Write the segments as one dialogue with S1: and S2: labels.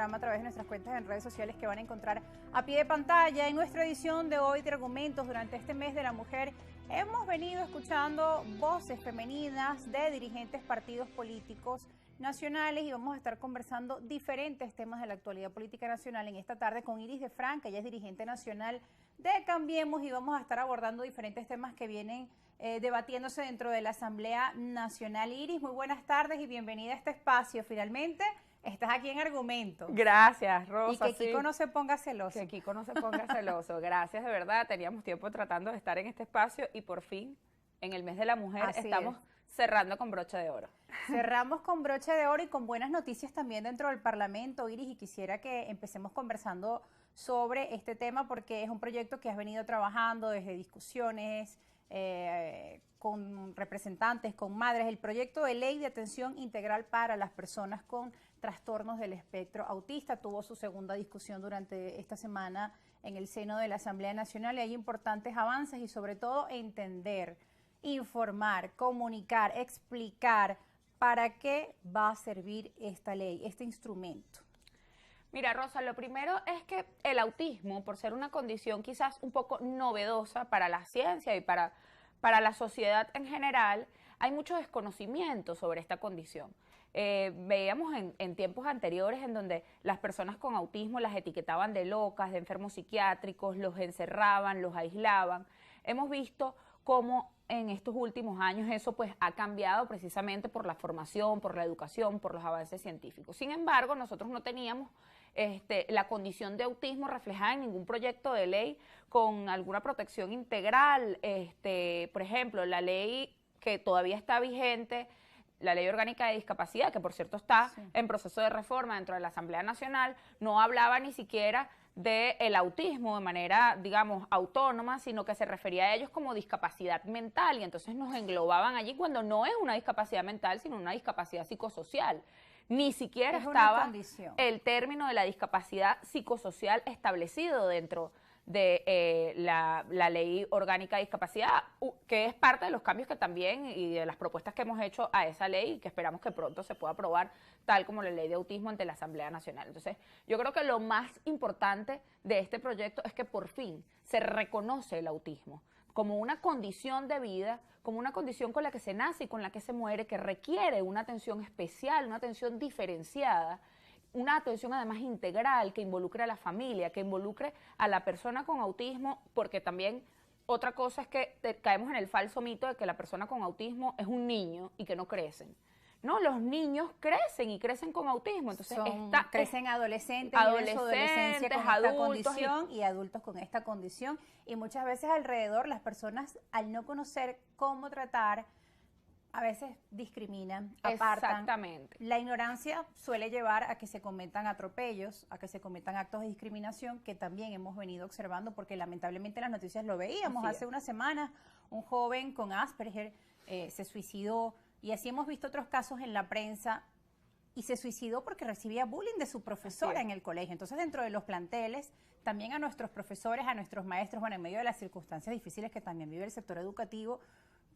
S1: programa a través de nuestras cuentas en redes sociales que van a encontrar a pie de pantalla. En nuestra edición de hoy de Argumentos, durante este mes de la mujer, hemos venido escuchando voces femeninas de dirigentes partidos políticos nacionales y vamos a estar conversando diferentes temas de la actualidad política nacional en esta tarde con Iris de Franca. Ella es dirigente nacional de Cambiemos y vamos a estar abordando diferentes temas que vienen debatiéndose dentro de la Asamblea Nacional. Iris, muy buenas tardes y bienvenida a este espacio. Finalmente estás aquí en Argumentos.
S2: Gracias, Rosa.
S1: Y que Kiko no se ponga celoso.
S2: Que Kiko no se ponga celoso. Gracias, de verdad. Teníamos tiempo tratando de estar en este espacio y por fin, en el mes de la mujer, estamos cerrando con broche de oro.
S1: Cerramos con broche de oro y con buenas noticias también dentro del Parlamento, Iris, y quisiera que empecemos conversando sobre este tema porque es un proyecto que has venido trabajando desde discusiones con representantes, con madres, el proyecto de ley de atención integral para las personas con trastornos del espectro autista. Tuvo su segunda discusión durante esta semana en el seno de la Asamblea Nacional y hay importantes avances y sobre todo entender, informar, comunicar, explicar para qué va a servir esta ley, este instrumento.
S2: Mira, Rosa, lo primero es que el autismo, por ser una condición quizás un poco novedosa para la ciencia y para la sociedad en general, hay mucho desconocimiento sobre esta condición. Veíamos en tiempos anteriores en donde las personas con autismo las etiquetaban de locas, de enfermos psiquiátricos, los encerraban, los aislaban. Hemos visto cómo en estos últimos años eso pues ha cambiado precisamente por la formación, por la educación, por los avances científicos. Sin embargo, nosotros no teníamos la condición de autismo reflejada en ningún proyecto de ley con alguna protección integral. Por ejemplo, la ley que todavía está vigente, la Ley Orgánica de Discapacidad, que por cierto está en proceso de reforma dentro de la Asamblea Nacional, no hablaba ni siquiera del autismo de manera, digamos, autónoma, sino que se refería a ellos como discapacidad mental y entonces nos englobaban allí cuando no es una discapacidad mental, sino una discapacidad psicosocial. Ni siquiera estaba el término de la discapacidad psicosocial establecido dentro de la Ley Orgánica de Discapacidad, que es parte de los cambios que también y de las propuestas que hemos hecho a esa ley y que esperamos que pronto se pueda aprobar tal como la Ley de Autismo ante la Asamblea Nacional. Entonces, yo creo que lo más importante de este proyecto es que por fin se reconoce el autismo como una condición de vida, como una condición con la que se nace y con la que se muere, que requiere una atención especial, una atención diferenciada, una atención además integral que involucre a la familia, que involucre a la persona con autismo, porque también otra cosa es que caemos en el falso mito de que la persona con autismo es un niño y que no crecen. No, los niños crecen y crecen con autismo, entonces
S1: crecen adolescentes con esta condición y adultos con esta condición y muchas veces alrededor las personas al no conocer cómo tratar a veces discriminan, apartan.
S2: Exactamente.
S1: La ignorancia suele llevar a que se cometan atropellos, a que se cometan actos de discriminación que también hemos venido observando porque lamentablemente en las noticias lo veíamos. Hace unas semanas un joven con Asperger se suicidó y así hemos visto otros casos en la prensa y se suicidó porque recibía bullying de su profesora en el colegio. Entonces dentro de los planteles también a nuestros profesores, a nuestros maestros, bueno, en medio de las circunstancias difíciles que también vive el sector educativo,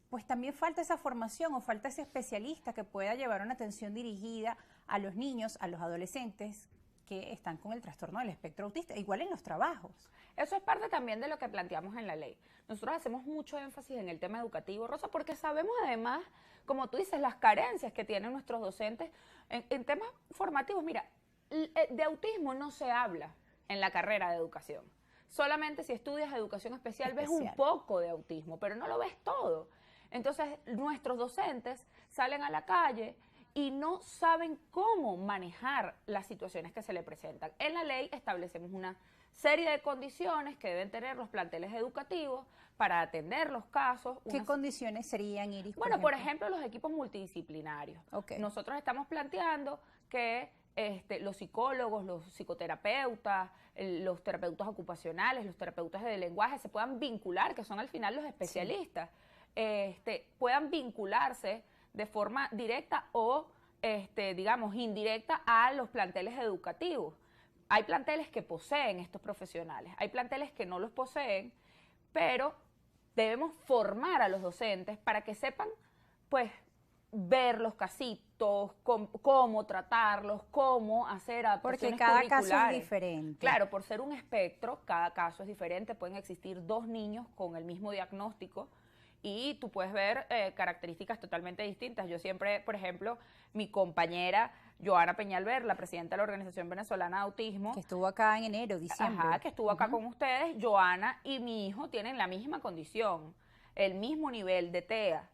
S1: pues también falta esa formación o falta ese especialista que pueda llevar una atención dirigida a los niños, a los adolescentes que están con el trastorno del espectro autista, igual en los trabajos.
S2: Eso es parte también de lo que planteamos en la ley. Nosotros hacemos mucho énfasis en el tema educativo, Rosa, porque sabemos además, como tú dices, las carencias que tienen nuestros docentes en temas formativos. Mira, de autismo no se habla en la carrera de educación. Solamente si estudias educación especial ves un poco de autismo, pero no lo ves todo. Entonces, nuestros docentes salen a la calle y no saben cómo manejar las situaciones que se le presentan. En la ley establecemos una serie de condiciones que deben tener los planteles educativos para atender los casos.
S1: ¿Qué condiciones serían, Iris?
S2: Bueno, por ejemplo, los equipos multidisciplinarios. Nosotros estamos planteando que los psicólogos, los psicoterapeutas, los terapeutas ocupacionales, los terapeutas de lenguaje se puedan vincular, que son al final los especialistas, puedan vincularse de forma directa o, digamos, indirecta a los planteles educativos. Hay planteles que poseen estos profesionales, hay planteles que no los poseen, pero debemos formar a los docentes para que sepan, pues, verlos casi gustos, cómo tratarlos, cómo hacer adaptaciones
S1: porque cada
S2: curriculares.
S1: caso es diferente.
S2: Claro, por ser un espectro, cada caso es diferente. Pueden existir 2 niños con el mismo diagnóstico y tú puedes ver características totalmente distintas. Yo siempre, por ejemplo, mi compañera Joana Peñalver, la presidenta de la Organización Venezolana de Autismo,
S1: que estuvo acá en enero, diciembre.
S2: Ajá, que estuvo acá con ustedes, Joana y mi hijo tienen la misma condición, el mismo nivel de TEA.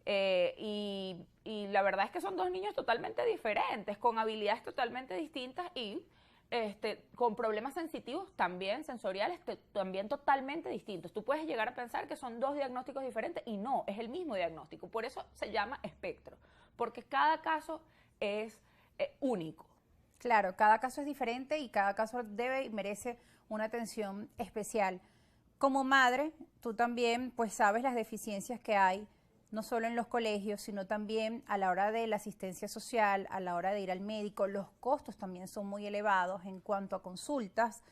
S2: Y la verdad es que son 2 niños totalmente diferentes, con habilidades totalmente distintas y con problemas sensitivos también, sensoriales, también totalmente distintos. Tú puedes llegar a pensar que son 2 diagnósticos diferentes y no, es el mismo diagnóstico. Por eso se llama espectro, porque cada caso es único.
S1: Claro, cada caso es diferente y cada caso debe y merece una atención especial. Como madre, tú también pues sabes las deficiencias que hay, no solo en los colegios, sino también a la hora de la asistencia social, a la hora de ir al médico. Los costos también son muy elevados en cuanto a consultas.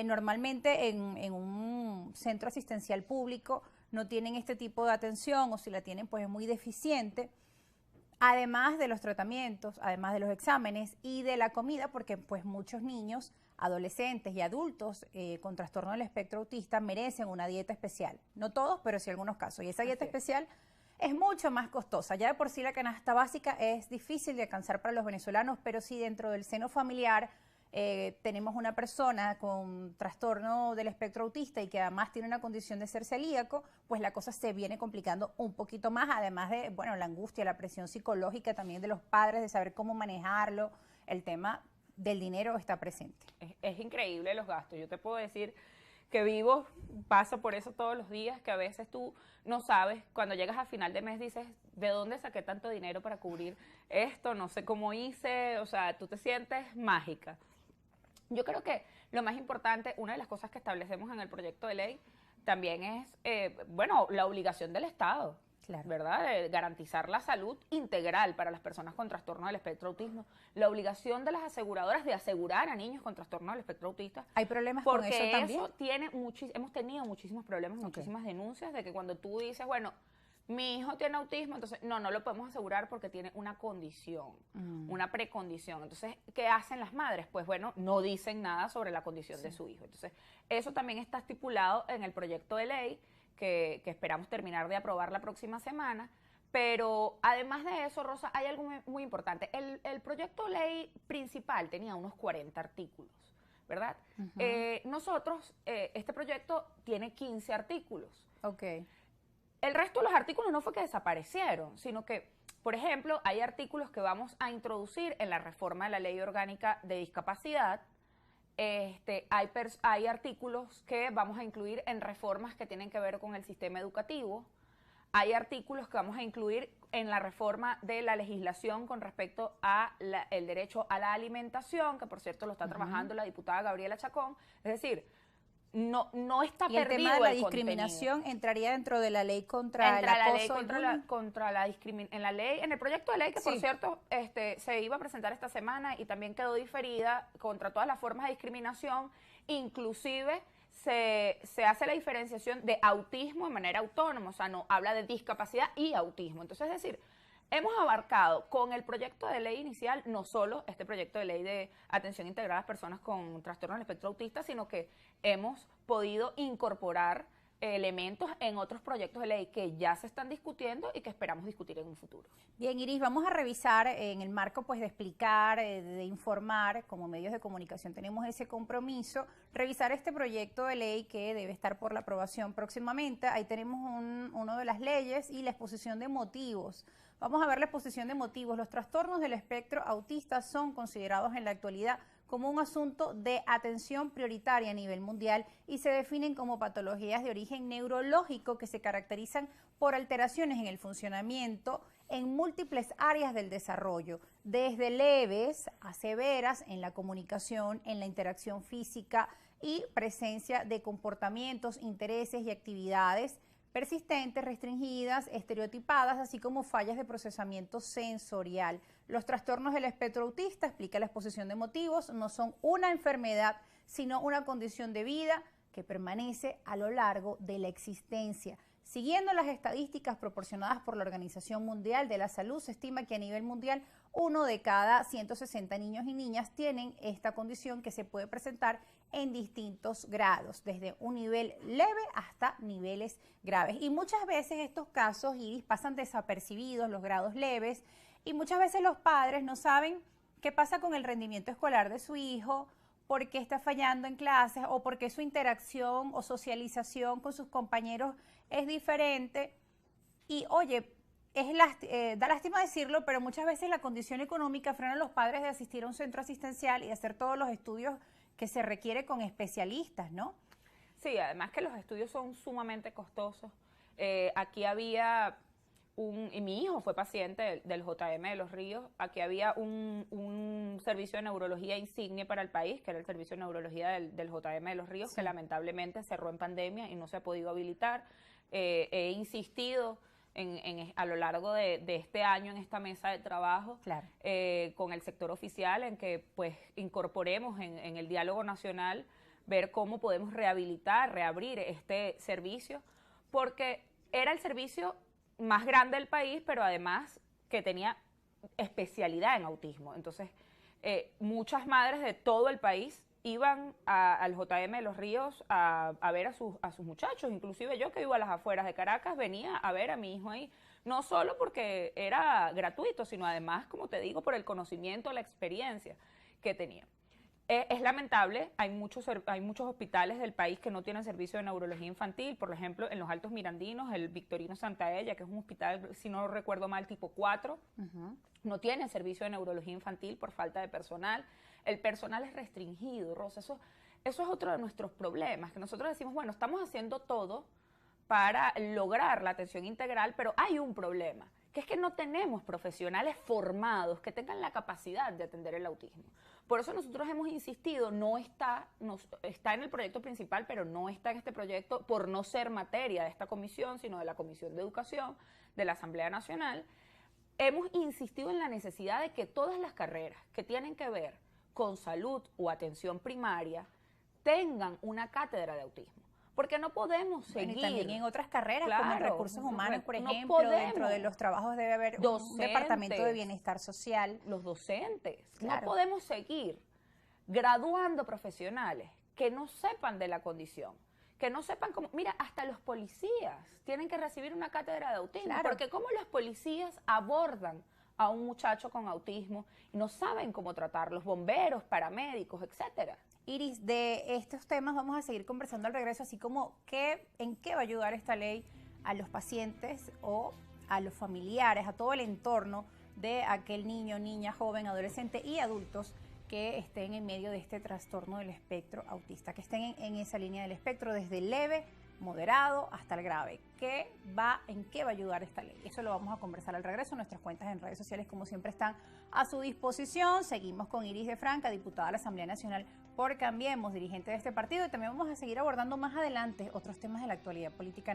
S1: Normalmente en un centro asistencial público no tienen este tipo de atención, o si la tienen pues es muy deficiente. Además de los tratamientos, además de los exámenes y de la comida, porque pues muchos niños, adolescentes y adultos con trastorno del espectro autista merecen una dieta especial. No todos, pero sí algunos casos. Y esa dieta especial es mucho más costosa. Ya de por sí la canasta básica es difícil de alcanzar para los venezolanos, pero si dentro del seno familiar tenemos una persona con trastorno del espectro autista y que además tiene una condición de ser celíaco, pues la cosa se viene complicando un poquito más, además de, bueno, la angustia, la presión psicológica también de los padres, de saber cómo manejarlo. El tema del dinero está presente.
S2: Es increíble los gastos. Yo te puedo decir que paso por eso todos los días, que a veces tú no sabes, cuando llegas a final de mes dices, ¿de dónde saqué tanto dinero para cubrir esto? No sé cómo hice, o sea, tú te sientes mágica. Yo creo que lo más importante, una de las cosas que establecemos en el proyecto de ley también es, la obligación del Estado, claro, ¿verdad? De garantizar la salud integral para las personas con trastorno del espectro autismo. La obligación de las aseguradoras de asegurar a niños con trastorno del espectro autista.
S1: ¿Hay problemas con eso también?
S2: Porque hemos tenido muchísimos problemas, muchísimas denuncias de que cuando tú dices, bueno, mi hijo tiene autismo, entonces no lo podemos asegurar porque tiene una condición, una precondición. Entonces, ¿qué hacen las madres? Pues bueno, no dicen nada sobre la condición de su hijo. Entonces, eso también está estipulado en el proyecto de ley que esperamos terminar de aprobar la próxima semana. Pero además de eso, Rosa, hay algo muy importante. El proyecto de ley principal tenía unos 40 artículos, ¿verdad? Nosotros, este proyecto tiene 15 artículos.
S1: Ok.
S2: El resto de los artículos no fue que desaparecieron, sino que, por ejemplo, hay artículos que vamos a introducir en la reforma de la Ley Orgánica de Discapacidad. Hay artículos que vamos a incluir en reformas que tienen que ver con el sistema educativo. Hay artículos que vamos a incluir en la reforma de la legislación con respecto a el derecho a la alimentación, que por cierto lo está trabajando la diputada Gabriela Chacón. Es decir, no está perdido el contenido.
S1: El tema de la discriminación entraría dentro de la ley contra el acoso.
S2: En el proyecto de ley que por cierto se iba a presentar esta semana y también quedó diferida contra todas las formas de discriminación, inclusive se hace la diferenciación de autismo de manera autónoma, o sea, no habla de discapacidad y autismo. Entonces, es decir, hemos abarcado con el proyecto de ley inicial, no solo este proyecto de ley de atención integral a las personas con trastorno del espectro autista, sino que hemos podido incorporar elementos en otros proyectos de ley que ya se están discutiendo y que esperamos discutir en un futuro.
S1: Bien, Iris, vamos a revisar en el marco pues de explicar, de informar, como medios de comunicación tenemos ese compromiso, revisar este proyecto de ley que debe estar por la aprobación próximamente. Ahí tenemos uno de las leyes y la exposición de motivos. Vamos a ver la exposición de motivos. Los trastornos del espectro autista son considerados en la actualidad como un asunto de atención prioritaria a nivel mundial y se definen como patologías de origen neurológico que se caracterizan por alteraciones en el funcionamiento en múltiples áreas del desarrollo, desde leves a severas en la comunicación, en la interacción física y presencia de comportamientos, intereses y actividades persistentes, restringidas, estereotipadas, así como fallas de procesamiento sensorial. Los trastornos del espectro autista, explica la exposición de motivos, no son una enfermedad, sino una condición de vida que permanece a lo largo de la existencia. Siguiendo las estadísticas proporcionadas por la Organización Mundial de la Salud, se estima que a nivel mundial 1 de cada 160 niños y niñas tienen esta condición que se puede presentar en distintos grados, desde un nivel leve hasta niveles graves. Y muchas veces estos casos, Iris, pasan desapercibidos, los grados leves, y muchas veces los padres no saben qué pasa con el rendimiento escolar de su hijo, por qué está fallando en clases o por qué su interacción o socialización con sus compañeros es diferente. Y oye, da lástima decirlo, pero muchas veces la condición económica frena a los padres de asistir a un centro asistencial y hacer todos los estudios que se requiere con especialistas, ¿no?
S2: Sí, además que los estudios son sumamente costosos. Aquí había y mi hijo fue paciente del JM de Los Ríos. Aquí había un servicio de neurología insignia para el país, que era el servicio de neurología del JM de Los Ríos, sí, que lamentablemente cerró en pandemia y no se ha podido habilitar. He insistido a lo largo de este año en esta mesa de trabajo, claro, con el sector oficial, en que pues incorporemos en el diálogo nacional, ver cómo podemos reabrir este servicio, porque era el servicio más grande del país, pero además que tenía especialidad en autismo. Entonces, muchas madres de todo el país iban al JM de Los Ríos a ver a sus muchachos. Inclusive yo, que vivo a las afueras de Caracas, venía a ver a mi hijo ahí, no solo porque era gratuito, sino además, como te digo, por el conocimiento, la experiencia que tenía. Es lamentable, hay muchos hospitales del país que no tienen servicio de neurología infantil. Por ejemplo, en los Altos Mirandinos, el Victorino Santaella, que es un hospital, si no recuerdo mal, tipo 4, no tiene servicio de neurología infantil por falta de personal. El personal es restringido, Rosa. Eso es otro de nuestros problemas, que nosotros decimos, bueno, estamos haciendo todo para lograr la atención integral, pero hay un problema, que es que no tenemos profesionales formados que tengan la capacidad de atender el autismo. Por eso nosotros hemos insistido, está en el proyecto principal, pero no está en este proyecto por no ser materia de esta comisión, sino de la Comisión de Educación de la Asamblea Nacional. Hemos insistido en la necesidad de que todas las carreras que tienen que ver con salud o atención primaria tengan una cátedra de autismo. Porque no podemos seguir.
S1: Bueno, y también en otras carreras, claro, como en recursos humanos, por ejemplo, dentro de los trabajos debe haber un departamento de bienestar social.
S2: Los docentes.
S1: Claro.
S2: No podemos seguir graduando profesionales que no sepan de la condición, que no sepan cómo. Mira, hasta los policías tienen que recibir una cátedra de autismo, claro, porque cómo los policías abordan a un muchacho con autismo y no saben cómo tratar, los bomberos, paramédicos, etcétera.
S1: Iris, de estos temas vamos a seguir conversando al regreso, así como en qué va a ayudar esta ley a los pacientes o a los familiares, a todo el entorno de aquel niño, niña, joven, adolescente y adultos que estén en medio de este trastorno del espectro autista, que estén en esa línea del espectro desde el leve, moderado hasta el grave. ¿En qué va a ayudar esta ley? Eso lo vamos a conversar al regreso. Nuestras cuentas en redes sociales, como siempre, están a su disposición. Seguimos con Iris de Franca, diputada de la Asamblea Nacional por Cambiemos, dirigente de este partido, y también vamos a seguir abordando más adelante otros temas de la actualidad política.